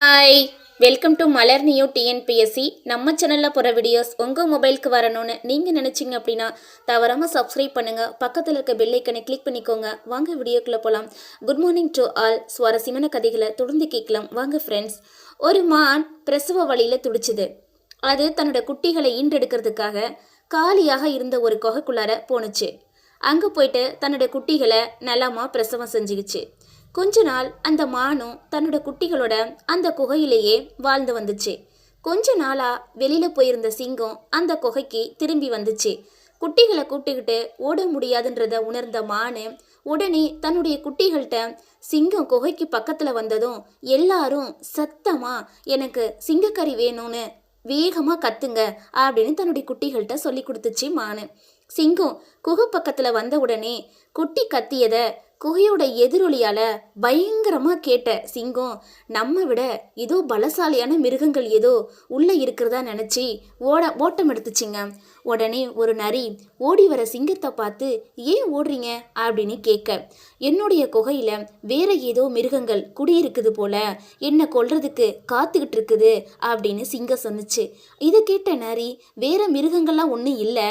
Hi, welcome to Malar new TNPSC. நம்ம சேனலில் போகிற வீடியோஸ் உங்கள் மொபைலுக்கு வரணும்னு நீங்கள் நினச்சிங்க அப்படின்னா தவறாமல் சப்ஸ்கிரைப் பண்ணுங்கள். பக்கத்தில் இருக்க பெல்லைக்கனை கிளிக் பண்ணிக்கோங்க. வாங்க வீடியோக்குள்ளே போகலாம். Good morning to all. சுவாரஸ்யமான கதைகளை தொடர்ந்து கேட்கலாம் வாங்க ஃப்ரெண்ட்ஸ். ஒரு மான் பிரசவ வழியில் துடிச்சுது. அது தன்னோட குட்டிகளை ஈன்றெடுக்கிறதுக்காக காலியாக இருந்த ஒரு குகைக்குள்ளார போணுச்சு. அங்கே போயிட்டு தன்னோட குட்டிகளை நலமாக பிரசவம் செஞ்சுக்கிச்சு. கொஞ்ச நாள் அந்த மானும் தன்னோட குட்டிகளோட அந்த குகையிலேயே வாழ்ந்து வந்துச்சு. கொஞ்ச நாளா வெளியில போயிருந்த சிங்கம் அந்த குகைக்கு திரும்பி வந்துச்சு. குட்டிகளை கூப்பிட்டுக்கிட்டு ஓட முடியாதுன்றத உணர்ந்த மானு உடனே தன்னுடைய குட்டிகள்கிட்ட சிங்கம் குகைக்கு பக்கத்துல வந்ததும் எல்லாரும் சத்தமா எனக்கு சிங்கக்கறி வேணும்னு வேகமா கத்துங்க அப்படின்னு தன்னுடைய குட்டிகள்கிட்ட சொல்லி கொடுத்துச்சு மானு. சிங்கம் குகை பக்கத்துல வந்த உடனே குட்டி கத்தியத குகையோட எதிரொலியால பயங்கரமா கேட்ட சிங்கம் நம்ம விட ஏதோ பலசாலியான மிருகங்கள் ஏதோ உள்ள இருக்கிறதா நினைச்சு ஓட்டம் எடுத்துச்சிங்க. உடனே ஒரு நரி ஓடி வர சிங்கத்தை பார்த்து ஏன் ஓடுறீங்க அப்படின்னு கேட்க, என்னுடைய குகையில வேற ஏதோ மிருகங்கள் குடியிருக்குது போல, என்ன கொல்றதுக்கு காத்துக்கிட்டு இருக்குது அப்படின்னு சிங்கம் சொன்னுச்சு. இதை கேட்ட நரி, வேற மிருகங்கள்லாம் ஒன்றும் இல்லை,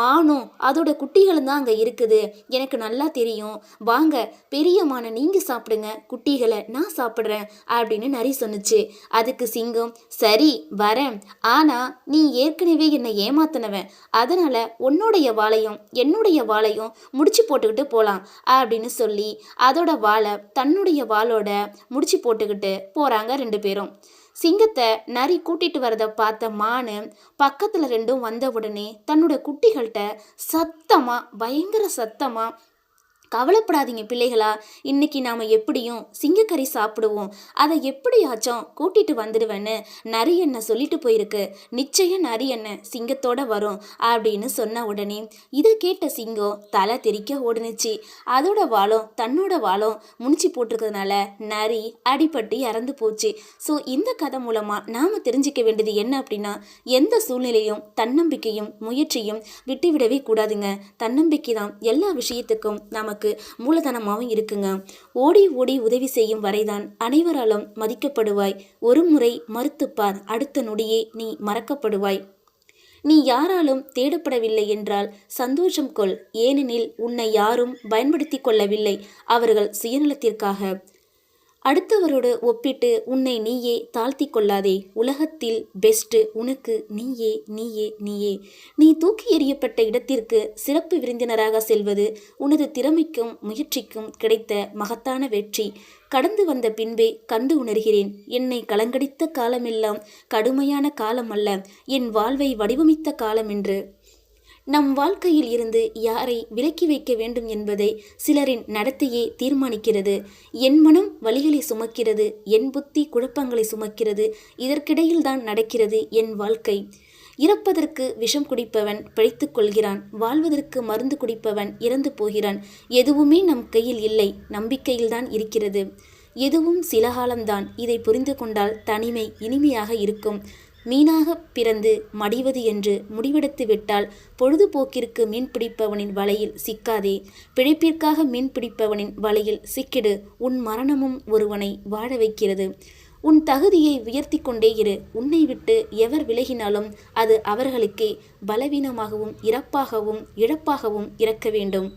மானும் அதோட குட்டிகளும் தான் அங்கே இருக்குது, எனக்கு நல்லா தெரியும், வாங்க பெரிய மானை நீங்க சாப்பிடுங்க, குட்டிகளை நான் சாப்பிட்றேன் அப்படின்னு நரி சொன்னுச்சு. அதுக்கு சிங்கம், சரி வரேன், ஆனா நீ ஏற்கனவே என்னை ஏமாத்தினவன், அதனால உன்னுடைய வாளையும் என்னுடைய வாளையும் முடிச்சு போட்டுக்கிட்டு போலாம் அப்படின்னு சொல்லி அதோட வாளை தன்னுடைய வாளோட முடிச்சு போட்டுக்கிட்டு போறாங்க ரெண்டு பேரும். சிங்கத்தை நரி கூட்டிட்டு வரத பார்த்த மானு பக்கத்துல ரெண்டும் வந்த உடனே தன்னோட குட்டிகள்கிட்ட சத்தமா பயங்கர சத்தமா, கவலைப்படாதீங்க பிள்ளைகளா, இன்னைக்கு நாம் எப்படியும் சிங்கக்கறி சாப்பிடுவோம், அதை எப்படியாச்சும் கூட்டிட்டு வந்துடுவேன்னு நரி என்ன சொல்லிட்டு போயிருக்கு, நிச்சயம் நரி என்ன சிங்கத்தோட வரும் அப்படின்னு சொன்ன உடனே இதை கேட்ட சிங்கம் தலை தெறிக்க ஓடுனுச்சு. அதோட வாழும் தன்னோட வாழும் முனிச்சு போட்டிருக்கிறதுனால நரி அடிபட்டு இறந்து போச்சு. ஸோ இந்த கதை மூலமாக நாம் தெரிஞ்சிக்க வேண்டியது என்ன அப்படின்னா, எந்த சூழ்நிலையும் தன்னம்பிக்கையும் முயற்சியும் விட்டுவிடவே கூடாதுங்க. தன்னம்பிக்கை தான் எல்லா விஷயத்துக்கும் நமக்கு மூலதனமாகவும் இருக்குங்க. ஓடி ஓடி உதவி செய்யும் வரைதான் அனைவராலும் மதிக்கப்படுவாய். ஒரு முறை மறுத்துப்பார், அடுத்த நொடியே நீ மறக்கப்படுவாய். நீ யாராலும் தேடப்படவில்லை என்றால் சந்தோஷம் கொள், ஏனெனில் உன்னை யாரும் பயன்படுத்தி கொள்ளவில்லை, அவர்கள் சுயநலத்திற்காக. அடுத்தவரோடு ஒப்பிட்டு உன்னை நீயே தாழ்த்தி கொள்ளாதே. உலகத்தில் பெஸ்ட் உனக்கு நீயே நீயே நீயே. நீ தூக்கி எறியப்பட்ட இடத்திற்கு சிறப்பு விருந்தினராக செல்வது உனது திறமைக்கும் முயற்சிக்கும் கிடைத்த மகத்தான வெற்றி. கடந்து வந்த பின்பே கண்டு உணர்கிறேன், என்னை கலங்கடித்த காலமெல்லாம் கடுமையான காலம் அல்ல, என் வாழ்வை வடிவமைத்த காலம் என்று. நம் வாழ்க்கையில் இருந்து யாரை விலக்கி வைக்க வேண்டும் என்பதை சிலரின் நடத்தையே தீர்மானிக்கிறது. என் மனம் வலிகளை சுமக்கிறது, என் புத்தி குழப்பங்களை சுமக்கிறது, இதற்கிடையில் தான் நடக்கிறது என் வாழ்க்கை. இறப்பதற்கு விஷம் குடிப்பவன் பிழைத்து கொள்கிறான், வாழ்வதற்கு மருந்து குடிப்பவன் இறந்து போகிறான். எதுவுமே நம் கையில் இல்லை, நம்பிக்கையில்தான் இருக்கிறது. எதுவும் சில காலம்தான், இதை புரிந்து கொண்டால் தனிமை இனிமையாக இருக்கும். மீனாக பிறந்து மடிவது என்று முடிவெடுத்து விட்டால் பொழுதுபோக்கிற்கு மீன் பிடிப்பவனின் வலையில் சிக்காதே, பிழைப்பிற்காக மீன் பிடிப்பவனின் வலையில் சிக்கிடு. உன் மரணமும் ஒருவனை வாழ வைக்கிறது. உன் தகுதியை உயர்த்தி கொண்டே இரு. உன்னை விட்டு எவர் விலகினாலும் அது அவர்களுக்கே பலவீனமாகவும் இறப்பாகவும் இழப்பாகவும் இறக்க வேண்டும்.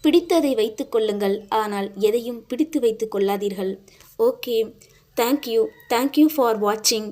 பிடித்ததை வைத்து கொள்ளுங்கள், ஆனால் எதையும் பிடித்து வைத்து கொள்ளாதீர்கள். ஓகே, தேங்க்யூ ஃபார் வாட்சிங்.